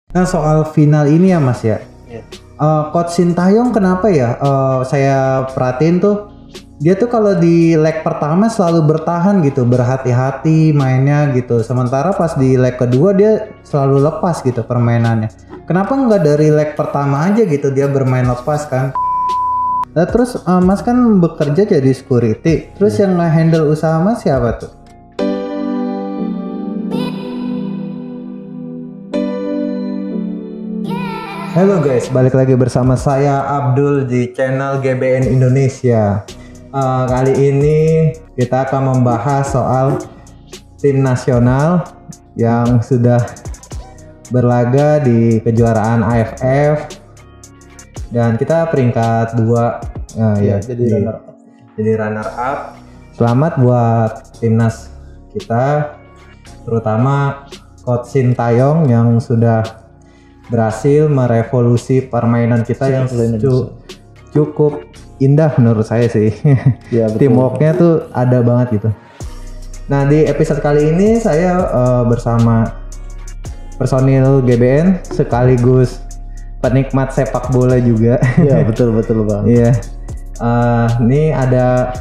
Nah soal final ini ya Mas ya. Iya. Coach Sintayong kenapa ya? Saya perhatiin tuh dia tuh kalau di leg pertama selalu bertahan gitu, berhati-hati mainnya gitu. Sementara pas di leg kedua dia selalu lepas gitu permainannya. Kenapa nggak dari leg pertama aja gitu dia bermain lepas kan? Nah, terus Mas kan bekerja jadi security. Terus yang nge-handle usaha Mas siapa tuh? Halo guys, balik lagi bersama saya Abdul di channel GBN Indonesia. Kali ini kita akan membahas soal tim nasional yang sudah berlaga di kejuaraan AFF dan kita peringkat 2 jadi runner up. Selamat buat timnas kita, terutama Coach Sintayong yang sudah berhasil merevolusi permainan kita yang cukup indah menurut saya sih. Ya, Teamworknya tuh ada banget gitu. Nah di episode kali ini saya bersama personil GBN sekaligus penikmat sepak bola juga. Iya betul Bang. Iya. Ini ada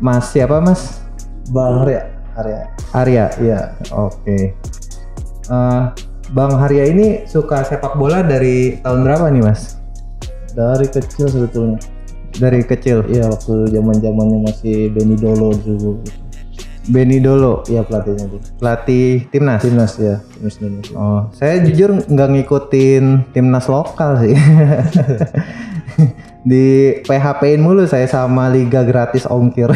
Mas siapa Mas? Bang Arya. Iya. Oke. Bang Arya ini suka sepak bola dari tahun berapa nih Mas? Dari kecil sebetulnya. Dari kecil? Iya, waktu zamannya masih Benny Dolo dulu. Benny Dolo? Iya, pelatihnya tuh. Pelatih timnas? Timnas ya, timnas Indonesia. Oh, saya jujur nggak ngikutin timnas lokal sih. Di PHP-in mulu saya sama liga gratis ongkir.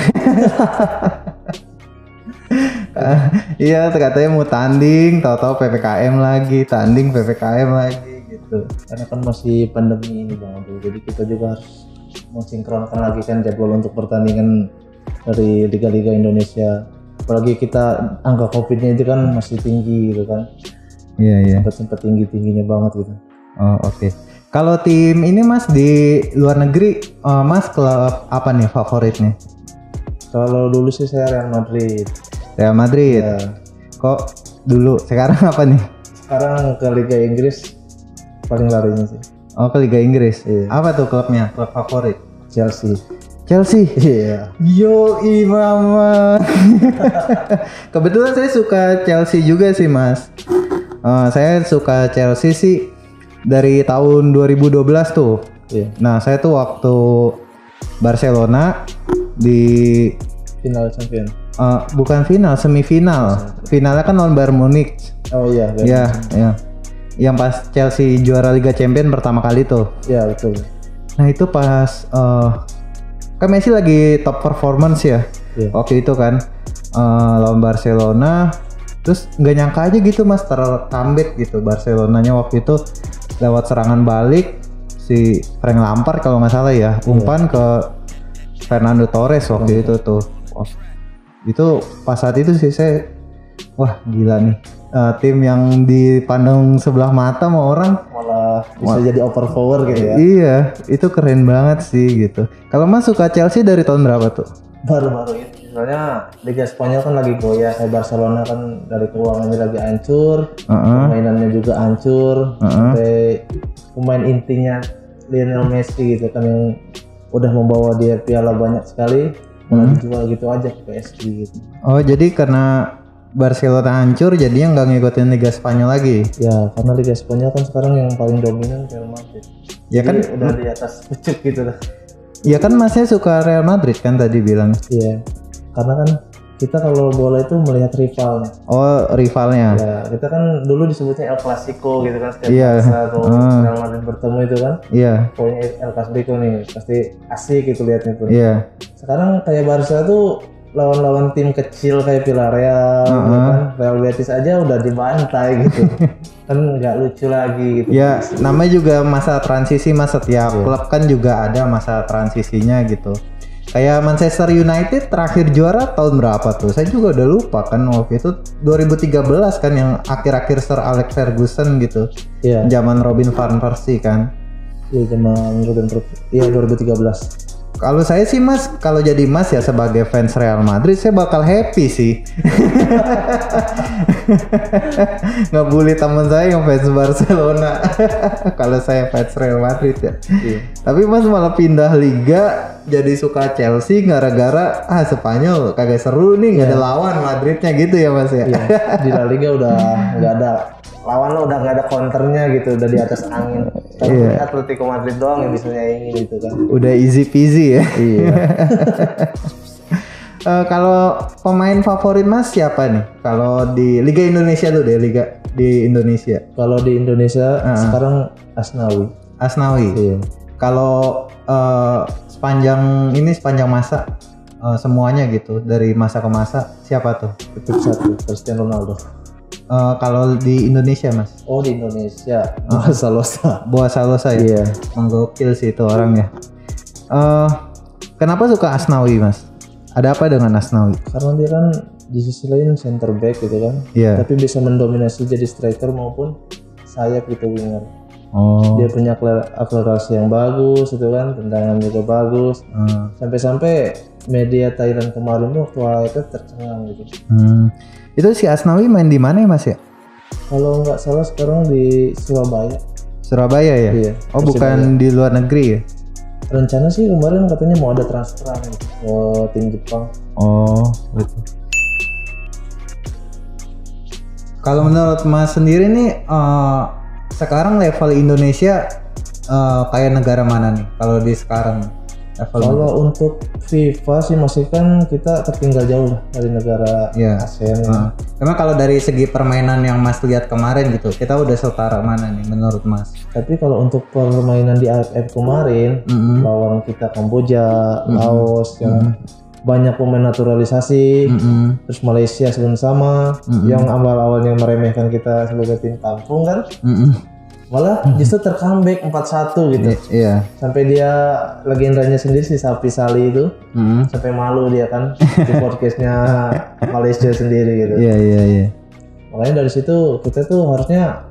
Iya, katanya mau tanding, tahu-tahu PPKM lagi, tanding PPKM lagi gitu. Karena kan masih pandemi ini Bang, jadi kita juga harus mensinkronkan lagi kan jadwal untuk pertandingan dari liga-liga Indonesia. Apalagi kita angka COVID-nya itu kan masih tinggi gitu kan. Iya. Sempat tingginya banget gitu. Oh, oke. Kalau tim ini Mas di luar negeri, Mas klub apa nih favoritnya? Kalau dulu sih saya Real Madrid. Real Madrid. Ya. Kok dulu? Sekarang apa nih? Sekarang ke Liga Inggris paling larinya sih. Oh, ke Liga Inggris. Iya. Apa tuh klubnya? Klub favorit? Chelsea. Iya. Yo mama. Kebetulan saya suka Chelsea juga sih Mas. Saya suka Chelsea sih dari tahun 2012 tuh. Iya. Nah saya tuh waktu Barcelona di Final champion. Bukan final, semifinal. Finalnya kan lawan Bayern Munich. Oh iya. Iya. Yang pas Chelsea juara Liga Champion pertama kali tuh. Iya betul. Nah itu pas kan Messi lagi top performance ya. Iya. Waktu itu kan lawan Barcelona. Terus nggak nyangka aja gitu Mas comeback gitu Barcelonanya waktu itu lewat serangan balik si Frank Lampard kalau nggak salah ya, umpan ke Fernando Torres waktu itu tuh. Itu pas saat itu sih saya wah gila nih, tim yang dipandang sebelah mata sama orang Malah bisa jadi overpower gitu ya. Iya, itu keren banget sih gitu. Kalau Mas suka Chelsea dari tahun berapa tuh? Baru-baru itu. Soalnya Liga Spanyol kan lagi goyah, kayak Barcelona kan dari keuangannya lagi hancur, permainannya juga hancur, sampai pemain intinya Lionel Messi gitu kan yang udah membawa dia piala banyak sekali, malah dijual gitu aja ke PSG gitu. Oh, jadi karena Barcelona hancur jadinya nggak ngikutin Liga Spanyol lagi? Ya, karena Liga Spanyol kan sekarang yang paling dominan Real Madrid. Ya kan jadi udah di atas pucuk gitu lah. Ya kan Masnya suka Real Madrid kan tadi bilang? Iya, karena kan kita kalau bola itu melihat rivalnya. Oh, rivalnya. Ya, kita kan dulu disebutnya El Clasico gitu kan, setiap Iya. atau Real Madrid bertemu itu kan. Iya. Pokoknya El Clasico nih, pasti asik gitu liatnya tuh. Iya. Sekarang kayak Barca tuh lawan-lawan tim kecil kayak Villarreal, gitu kan. Real Betis aja udah dibantai gitu. Kan nggak lucu lagi gitu. Ya, namanya juga masa transisi Mas, setiap klub kan juga ada masa transisinya gitu. Kayak Manchester United terakhir juara tahun berapa tuh? Saya juga udah lupa kan, waktu itu 2013 kan yang akhir-akhir Sir Alex Ferguson gitu. Iya. Zaman Robin van Persie kan. Iya, zaman Robin Persie. Iya, 2013. Kalau saya sih Mas, kalau jadi Mas ya sebagai fans Real Madrid saya bakal happy sih. Ngebully teman saya yang fans Barcelona. Kalau saya fans Real Madrid ya. Iya. Tapi Mas malah pindah liga jadi suka Chelsea gara-gara Spanyol kagak seru nih, nggak ada lawan Madridnya gitu ya Mas ya. Iya. Di La Liga udah nggak ada lawan lo, udah nggak ada counternya gitu, udah di atas angin. Tapi Atletico Madrid doang yang bisa nyaingin gitu kan. Udah easy peasy ya. Iya. Kalau pemain favorit Mas siapa nih? Kalau di Liga Indonesia tuh deh, Liga di Indonesia. Kalau di Indonesia sekarang Asnawi. Asnawi. Iya. Kalau sepanjang masa semuanya gitu dari masa ke masa siapa tuh? Itu satu, Cristiano Ronaldo. Kalau di Indonesia Mas? Oh di Indonesia, Boa Salosa ya? Iya. Menggokil sih itu orang ya. Kenapa suka Asnawi Mas? Ada apa dengan Asnawi? Karena dia kan di sisi lain center back gitu kan. Iya. Tapi bisa mendominasi jadi striker maupun sayap gitu winger. Oh. Dia punya akselerasi yang bagus itu kan, tendangan juga bagus. Sampai-sampai media Thailand kemarin tuh waktu itu tercengang gitu. Itu si Asnawi main di mana ya Mas ya? Kalau nggak salah sekarang di Surabaya. Surabaya ya? Iya. Oh bukan di luar negeri ya? Rencana sih kemarin katanya mau ada transferan gitu ke tim Jepang. Oh gitu. Kalau menurut Mas sendiri nih sekarang level Indonesia kayak negara mana nih kalau di sekarang level? Kalau untuk FIFA sih masih kan kita tertinggal jauh lah dari negara ASEAN. Karena kalau dari segi permainan yang Mas lihat kemarin gitu, kita udah setara mana nih menurut Mas? Tapi kalau untuk permainan di AFF kemarin lawan kita Kamboja, Laos yang banyak pemain naturalisasi, terus Malaysia sama yang awal-awalnya meremehkan kita sebagai tim kampung kan, malah justru tercomeback 4-1 gitu. Iya. Sampai dia legendanya sendiri si Sapi Sali itu sampai malu dia kan di podcastnya Malaysia sendiri gitu. Iya. Makanya dari situ kita tuh harusnya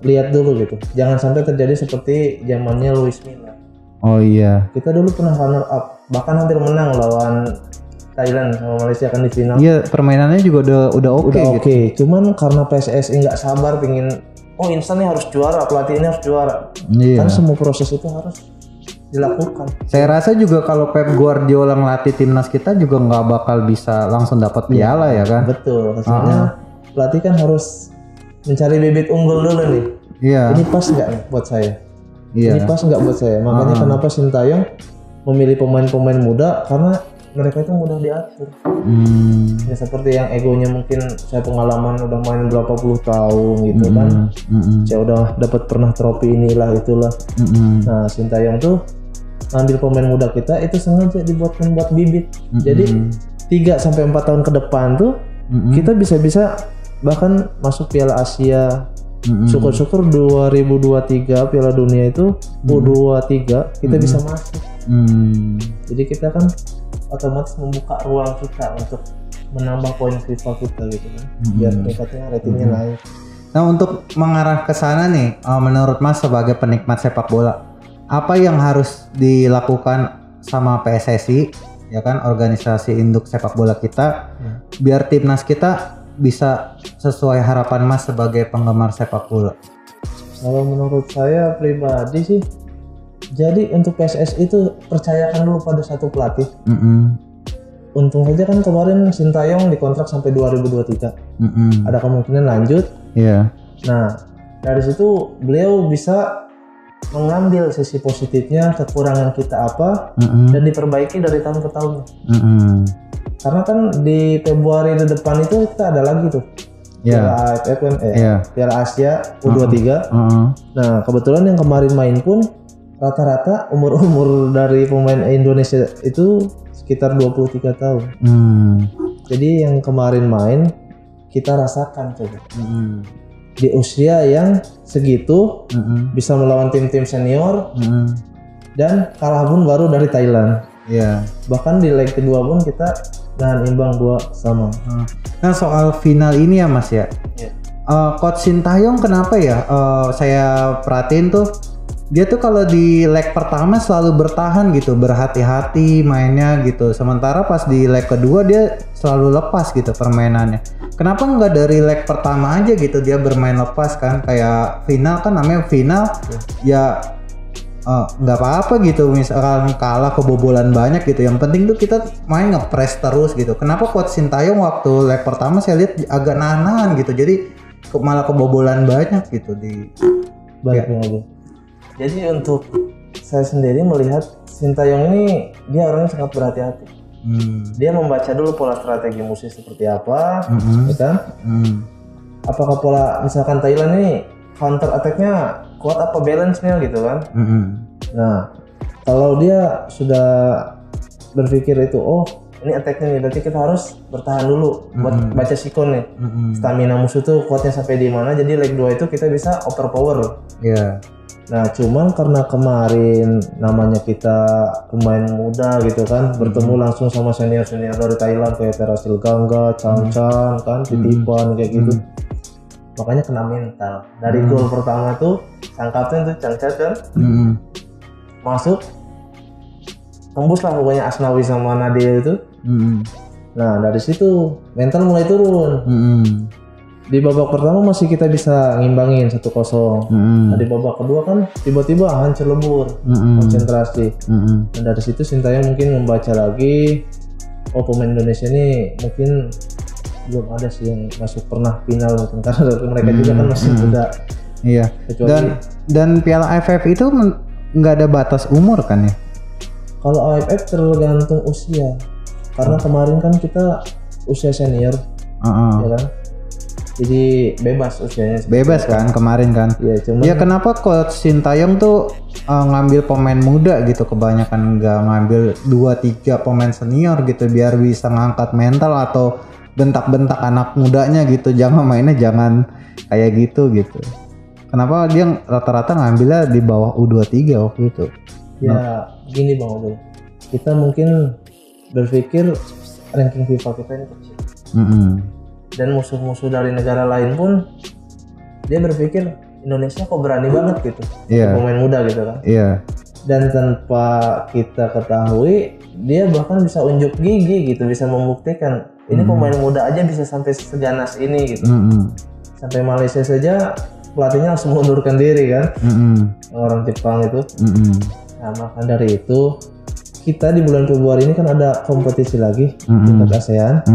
lihat dulu gitu, jangan sampai terjadi seperti zamannya Luis Milla. Oh iya. Kita dulu pernah runner up, bahkan hampir menang lawan Thailand sama Malaysia kan di final. Iya, permainannya juga udah oke gitu. Cuman karena PSSI nggak sabar pingin instan nih harus juara, pelatih ini harus juara. Iya. Kan semua proses itu harus dilakukan. Saya rasa juga kalau Pep Guardiola ngelatih timnas kita juga nggak bakal bisa langsung dapat piala ya kan? Betul. Maksudnya pelatih kan harus mencari bibit unggul dulu nih. Iya. Ini pas nggak nih buat saya? Iya. Ini pas nggak buat saya? Makanya kenapa Sintayong memilih pemain-pemain muda, karena mereka itu mudah diatur. Ya seperti yang egonya mungkin saya pengalaman udah main berapa puluh tahun gitu kan. Saya udah dapat pernah trofi inilah itulah. Nah Sintayong tuh ngambil pemain muda kita itu sengaja dibuatkan buat bibit. Jadi 3-4 tahun ke depan tuh kita bisa bahkan masuk Piala Asia. Syukur-syukur 2023 Piala Dunia itu U23 kita bisa masuk. Jadi kita kan otomatis membuka ruang kita untuk menambah poin FIFA kita gitu kan, biar peringkatnya ratingnya naik. Nah untuk mengarah ke sana nih, menurut Mas sebagai penikmat sepak bola, apa yang harus dilakukan sama PSSI ya kan, organisasi induk sepak bola kita, biar timnas kita bisa sesuai harapan Mas sebagai penggemar sepak bola? Kalau menurut saya pribadi sih, jadi untuk PSSI itu percayakan dulu pada satu pelatih. Untung saja kan kemarin Sintayong dikontrak sampai 2023. Ada kemungkinan lanjut. Iya. Nah dari situ beliau bisa mengambil sisi positifnya, kekurangan kita apa, dan diperbaiki dari tahun ke tahun. Karena kan di Februari di depan itu kita ada lagi tuh. Piala AFF kan, Piala Asia U23. Nah kebetulan yang kemarin main pun rata-rata umur dari pemain Indonesia itu sekitar 23 tahun. Jadi yang kemarin main kita rasakan coba. Di usia yang segitu bisa melawan tim-tim senior dan kalah pun baru dari Thailand. Bahkan di leg kedua pun kita nahan imbang 2-2. Nah soal final ini ya Mas ya. Coach Sintayong kenapa ya? Saya perhatiin tuh dia tuh kalau di leg pertama selalu bertahan gitu, berhati-hati mainnya gitu. Sementara pas di leg kedua dia selalu lepas gitu permainannya. Kenapa nggak dari leg pertama aja gitu dia bermain lepas kan? Kayak final kan namanya final, ya nggak apa-apa gitu. Misalkan kalah kebobolan banyak gitu. Yang penting tuh kita main nge-press terus gitu. Kenapa Coach Sintayong waktu leg pertama saya lihat agak nahan gitu. Jadi malah kebobolan banyak gitu di balik lagi. Jadi untuk saya sendiri melihat Sintayong ini dia orangnya sangat berhati-hati. Dia membaca dulu pola strategi musuh seperti apa, ya kan? Apakah pola misalkan Thailand ini counter attack-nya kuat apa balance-nya gitu kan? Nah, kalau dia sudah berpikir itu, oh ini attack-nya nih, berarti kita harus bertahan dulu buat baca sikon nih. Stamina musuh tuh kuatnya sampai di mana, jadi leg 2 itu kita bisa overpower. Iya. Nah, cuman karena kemarin namanya kita pemain muda gitu kan, bertemu langsung sama senior-senior dari Thailand kayak Terasil Gangga, Chang Chang kan, Titipan kayak gitu. Makanya kena mental. Dari gol pertama tuh sang kapten tuh Chang Chang kan masuk, tembus lah pokoknya Asnawi sama Nadia itu. Nah, dari situ mental mulai turun. Di babak pertama masih kita bisa ngimbangin 1-0. Nah, di babak kedua kan tiba-tiba hancur lebur konsentrasi. Dan dari situ Sintayong mungkin membaca lagi, oh pemain Indonesia ini mungkin belum ada sih yang masuk pernah final mungkin karena mereka juga kan masih muda. Iya. Kecuali dan Piala AFF itu nggak ada batas umur kan ya? Kalau AFF tergantung usia. Karena kemarin kan kita usia senior, ya kan? Jadi bebas usianya. Bebas kan kemarin kan? Iya, cuman ya kenapa Coach Sintayong tuh ngambil pemain muda gitu, kebanyakan nggak ngambil 2-3 pemain senior gitu biar bisa ngangkat mental atau bentak-bentak anak mudanya gitu, jangan mainnya jangan kayak gitu. Kenapa dia rata-rata ngambilnya di bawah U23 waktu itu? Ya gini Bang Obul, kita mungkin berpikir ranking FIFA kita ini kecil. Dan musuh-musuh dari negara lain pun dia berpikir Indonesia kok berani banget gitu, pemain muda gitu kan. Dan tanpa kita ketahui dia bahkan bisa unjuk gigi gitu, bisa membuktikan ini pemain muda aja bisa sampai seganas ini gitu. Sampai Malaysia saja pelatihnya langsung mengundurkan diri kan, orang Jepang itu. Nah, maka dari itu kita di bulan Februari ini kan ada kompetisi lagi tingkat ASEAN.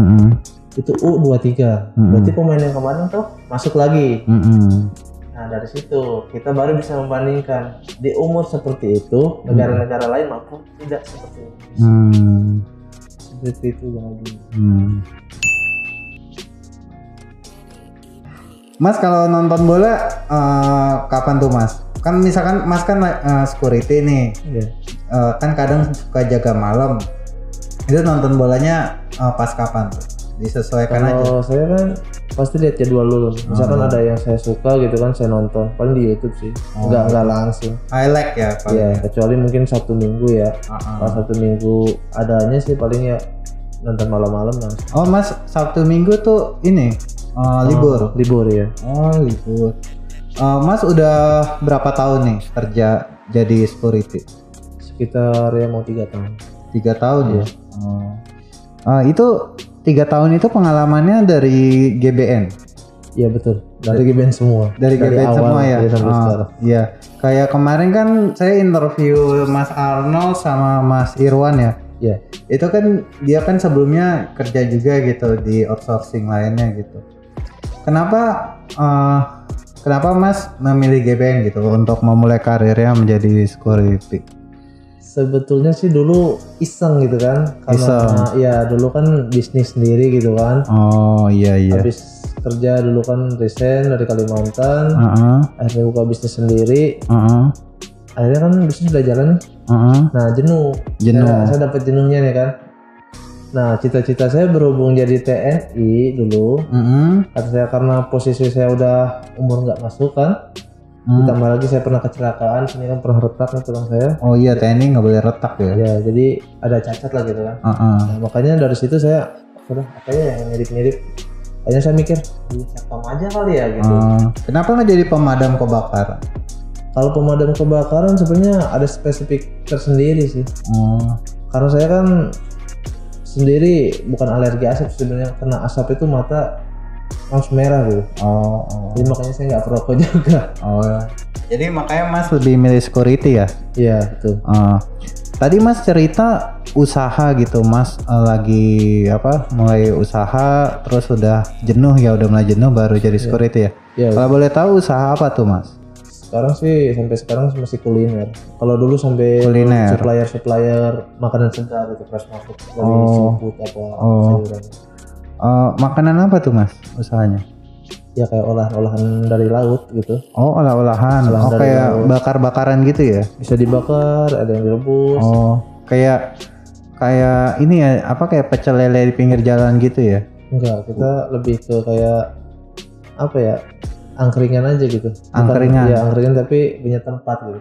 Itu U23, berarti pemain yang kemarin tuh masuk lagi. Nah, dari situ kita baru bisa membandingkan di umur seperti itu negara-negara lain maupun tidak seperti Indonesia. Seperti itu Bang Abi. Mas kalau nonton bola kapan tuh Mas? Kan misalkan Mas kan security nih, kan kadang suka jaga malam. Itu nonton bolanya pas kapan tuh? Disesuaikan aja. Kalau saya kan pasti lihat jadwal dulu. Misalkan ada yang saya suka gitu kan, saya nonton. Paling di YouTube sih, nggak langsung. Highlight ya paling. Iya, kecuali mungkin Sabtu Minggu ya. Kalau Sabtu Minggu adanya sih paling ya nonton malam-malam langsung. Oh Mas, Sabtu Minggu tuh ini libur. Libur ya. Oh libur. Mas udah berapa tahun nih kerja jadi security? Sekitar ya mau 3 tahun. 3 tahun ya. Itu 3 tahun itu pengalamannya dari GBN. Iya betul. Dari GBN semua. Dari GBN awal, semua ya. Sampai sekarang. Iya. Kayak kemarin kan saya interview Mas Arnold sama Mas Irwan ya. Iya. Itu kan dia kan sebelumnya kerja juga gitu di outsourcing lainnya gitu. Kenapa Mas memilih GBN gitu untuk memulai karirnya menjadi security? Sebetulnya sih dulu iseng gitu kan, karena ya dulu kan bisnis sendiri gitu kan. Oh iya. Habis kerja dulu kan resign dari Kalimantan, akhirnya buka bisnis sendiri. Akhirnya kan bisnis udah jalan nih. Nah jenuh. Saya dapat jenuhnya nih kan. Nah cita-cita saya berhubung jadi TNI dulu. Karena posisi saya udah umur nggak masuk kan. Ditambah lagi saya pernah kecelakaan, sini kan pernah retak nih tulang saya. Oh iya, TNI nggak boleh retak ya? Ya, jadi ada cacat lah gitu kan. Nah, makanya dari situ saya, udah apa ya yang mirip-mirip. Akhirnya saya mikir, satpam aja kali ya gitu. Kenapa nggak jadi pemadam kebakaran? Kalau pemadam kebakaran sebenarnya ada spesifik tersendiri sih. Karena saya kan sendiri bukan alergi asap, sebenarnya kena asap itu mata langsung merah gitu. Jadi makanya saya nggak perokok juga. Jadi makanya Mas lebih milih security ya? Iya betul. Tadi Mas cerita usaha gitu, Mas lagi mulai usaha terus udah mulai jenuh baru jadi security ya? Iya. Kalau boleh tahu usaha apa tuh Mas? Sekarang sih sampai sekarang masih kuliner. Kalau dulu sampai supplier makanan segar itu fresh market dari seafood sayuran. Makanan apa tuh Mas usahanya? Ya kayak olahan dari laut gitu. Olah-olahan. Kayak bakar-bakaran gitu ya? Bisa dibakar, ada yang direbus. Kayak ini ya, kayak pecel lele di pinggir jalan gitu ya? Enggak, kita lebih ke kayak angkringan aja gitu. Angkringan? Iya angkringan tapi punya tempat gitu.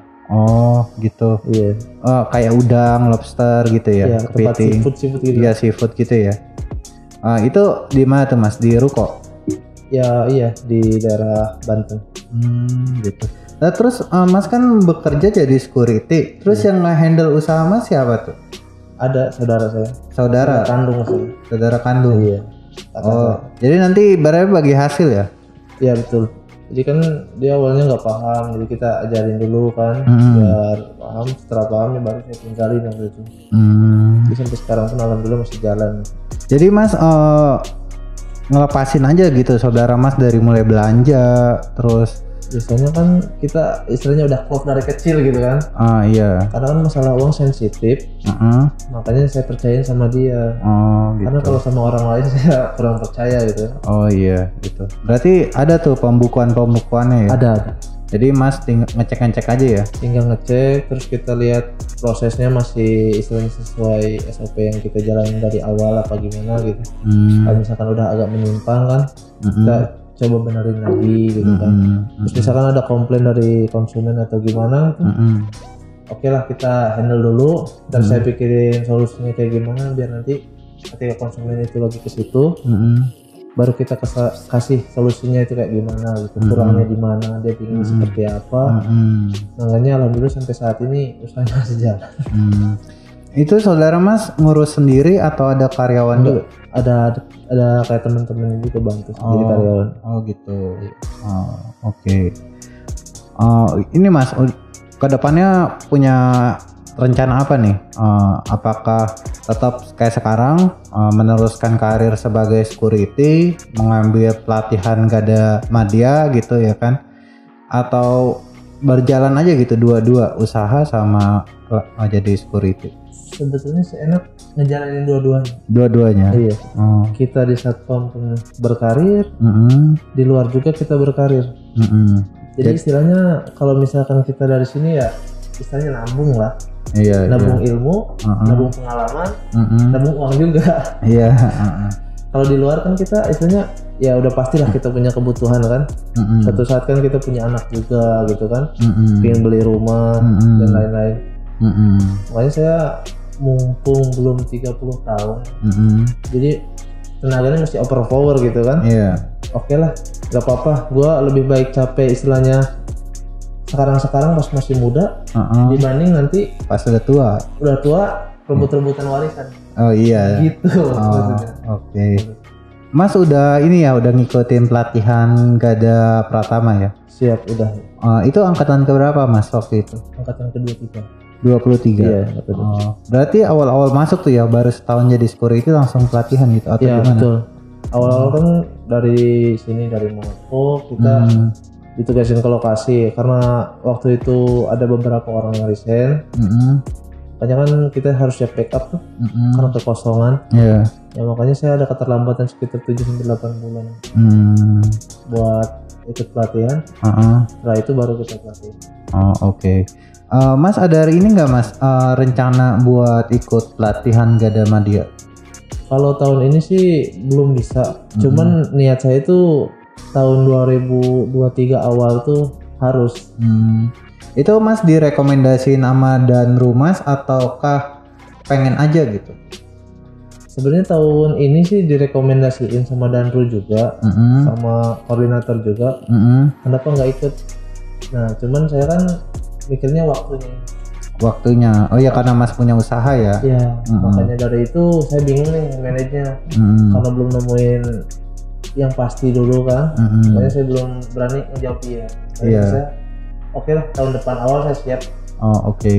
Gitu. Iya. Kayak udang, lobster gitu ya? Iya, tempat seafood gitu. Iya, seafood gitu ya. Itu di mana tuh Mas? Di Ruko? Ya iya, di daerah Banten. Gitu. Nah, terus Mas kan bekerja jadi security. Terus yang nge-handle usaha Mas siapa tuh? Ada saudara saya. Saudara kandung saya. Saudara kandung. Iya. Jadi nanti ibaratnya bagi hasil ya? Iya betul. Jadi kan dia awalnya nggak paham, jadi kita ajarin dulu kan, biar paham. Setelah paham ya baru saya tinggalin waktu itu. Jadi sampai sekarang pun alhamdulillah masih jalan. Jadi Mas ngelepasin aja gitu saudara Mas dari mulai belanja terus. Biasanya kan kita istilahnya udah klop dari kecil gitu kan. Iya. Karena kan masalah uang sensitif. Makanya saya percayain sama dia. Gitu. Karena kalau sama orang lain saya kurang percaya gitu. Iya gitu. Berarti ada tuh pembukuannya ya? Ada. Jadi Mas ngecek aja ya? Tinggal ngecek, terus kita lihat prosesnya masih istilahnya sesuai SOP yang kita jalanin dari awal apa gimana gitu. Kalau misalkan udah agak menyimpang kan, kita coba benerin lagi gitu kan. Terus misalkan ada komplain dari konsumen atau gimana, oke lah kita handle dulu. Dan saya pikirin solusinya kayak gimana biar nanti ketika konsumen itu lagi ke situ, baru kita kasih solusinya itu kayak gimana gitu, kurangnya di mana, dia ingin seperti apa. Makanya alhamdulillah sampai saat ini usahanya masih jalan. Itu saudara Mas ngurus sendiri atau ada karyawan juga? Ada kayak teman-teman juga bantu jadi karyawan. Gitu. Oke. Ini Mas kedepannya punya rencana apa nih? Apakah tetap kayak sekarang meneruskan karir sebagai security, mengambil pelatihan Gada Madya gitu ya kan? Atau berjalan aja gitu dua-dua, usaha sama jadi security? Sebetulnya seenak ngejalanin dua-duanya. Iya. Kita di Satpam pun berkarir, di luar juga kita berkarir. Jadi istilahnya kalau misalkan kita dari sini ya istilahnya nabung lah. Iya. Nabung ilmu, nabung pengalaman, nabung uang juga. Iya. Kalau di luar kan kita istilahnya ya udah pastilah kita punya kebutuhan kan. Suatu saat kan kita punya anak juga gitu kan, pengen beli rumah dan lain-lain. Makanya saya mumpung belum 30 tahun, jadi tenaganya mesti overpower gitu kan. Oke lah, gak apa-apa, gue lebih baik capek istilahnya sekarang pas masih muda dibanding nanti pas udah tua rebut-rebutan warisan. Gitu. Oke. Mas udah ngikutin pelatihan Gada Pratama ya? Siap, udah. Itu angkatan keberapa Mas waktu itu? Angkatan ke-23. 23. Iya, berarti awal-awal masuk tuh ya, baru setahun jadi security langsung pelatihan gitu atau gimana? Betul. Awal-awal kan dari sini, dari Monaco kita ditugasin ke lokasi karena waktu itu ada beberapa orang yang resign. Makanya kan kita harus siap backup tuh karena kekosongan. Ya makanya saya ada keterlambatan sekitar 7-8 bulan buat ikut pelatihan. Setelah itu baru kita pelatihan. Oke. Mas ada hari ini nggak Mas rencana buat ikut pelatihan Gada Madya? Kalau tahun ini sih belum bisa. Cuman niat saya itu tahun 2023 awal tuh harus. Itu Mas direkomendasiin sama Danru Mas ataukah pengen aja gitu? Sebenarnya tahun ini sih direkomendasiin sama Danru juga, sama koordinator juga. Kenapa nggak ikut? Nah cuman saya kan mikirnya waktunya. Oh ya karena Mas punya usaha ya. Iya. Makanya dari itu saya bingung nih manajenya. Karena belum nemuin yang pasti dulu kan. Makanya saya belum berani ngejawab iya. Iya. Saya oke lah tahun depan awal saya siap. Oh oke.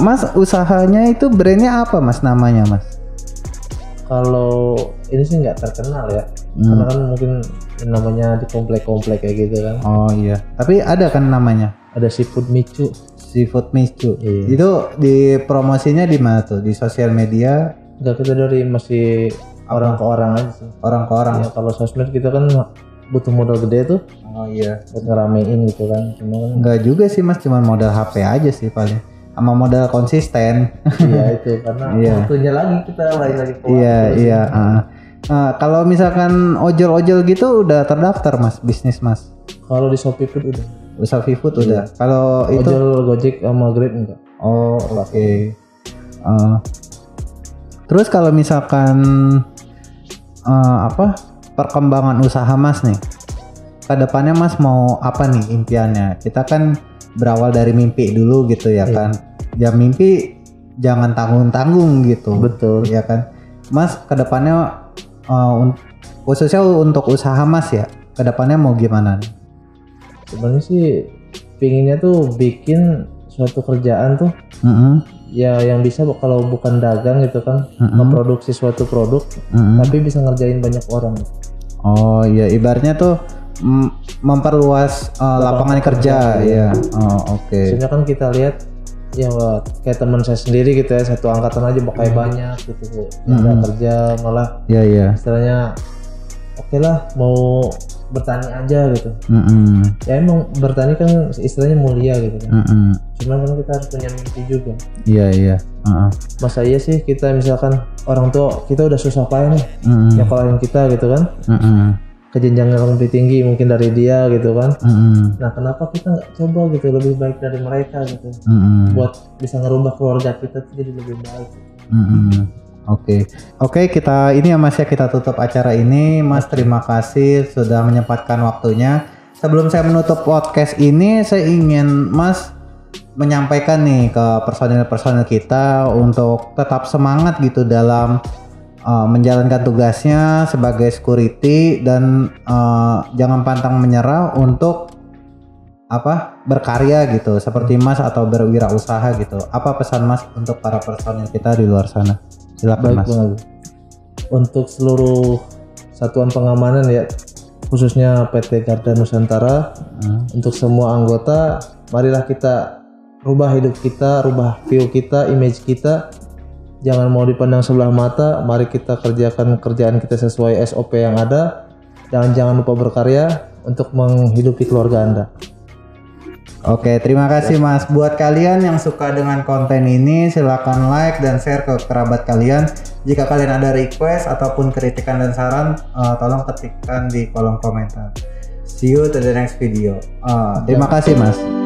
Mas usahanya itu brandnya apa Mas namanya Mas? Kalau ini sih nggak terkenal ya. Karena kan mungkin namanya di komplek-komplek kayak gitu kan. Oh iya. Tapi ada kan namanya? Ada Seafood Micu. Seafood Micu. Iya. Itu di promosinya di mana tuh? Di sosial media? Enggak, kita dari masih orang ke orang aja sih. Orang ke orang. Ya kalau sosmed kita kan butuh modal gede tuh. Oh iya. Buat ngeramein gitu kan. Enggak juga sih Mas, cuma modal HP aja sih paling. Sama modal konsisten. Iya itu karena waktunya lagi kita lain lagi keluar. Iya. Kalau misalkan ojol-ojol gitu udah terdaftar Mas bisnis Mas? Kalau di Shopee Food udah. Shopee Food udah. Kalau itu ojol Gojek sama Grab enggak. Oh oke. Terus kalau misalkan perkembangan usaha Mas nih, kedepannya Mas mau apa nih impiannya? Kita kan berawal dari mimpi dulu gitu ya kan. Ya mimpi jangan tanggung-tanggung gitu. Betul. Ya kan. Mas kedepannya khususnya untuk usaha Mas ya, kedepannya mau gimana nih? Sebenarnya sih pinginnya tuh bikin suatu kerjaan tuh ya yang bisa kalau bukan dagang gitu kan, memproduksi suatu produk tapi bisa ngerjain banyak orang. Oh iya, ibaratnya tuh memperluas lapangan kerja ya. Oh oke. Sebenarnya kan kita lihat ya kayak teman saya sendiri gitu ya, satu angkatan aja pakai banyak gitu nggak kerja malah istilahnya oke lah mau bertani aja gitu. Ya emang bertani kan istilahnya mulia gitu kan. Cuman kan kita harus punya mimpi juga. Iya. Masa iya sih kita misalkan orang tua kita udah susah payah nih nyekolahin kita gitu kan. Ke jenjang yang lebih tinggi mungkin dari dia gitu kan. Nah kenapa kita nggak coba gitu lebih baik dari mereka gitu, buat bisa ngerubah keluarga kita tuh jadi lebih baik. Oke, kita ini ya Mas ya, kita tutup acara ini. Mas terima kasih sudah menyempatkan waktunya. Sebelum saya menutup podcast ini, saya ingin Mas menyampaikan nih ke personil-personil kita untuk tetap semangat gitu dalam menjalankan tugasnya sebagai security dan jangan pantang menyerah untuk berkarya gitu seperti Mas atau berwirausaha gitu. Apa pesan Mas untuk para personil kita di luar sana? Silakan Mas. Untuk seluruh satuan pengamanan ya, khususnya PT Garda Nusantara, untuk semua anggota, marilah kita rubah hidup kita, rubah view kita, image kita. Jangan mau dipandang sebelah mata, mari kita kerjakan kerjaan kita sesuai SOP yang ada. Jangan lupa berkarya untuk menghidupi keluarga Anda. Oke, terima kasih Mas. Buat kalian yang suka dengan konten ini, silakan like dan share ke kerabat kalian. Jika kalian ada request ataupun kritikan dan saran, tolong ketikkan di kolom komentar. See you to the next video. Terima kasih Mas.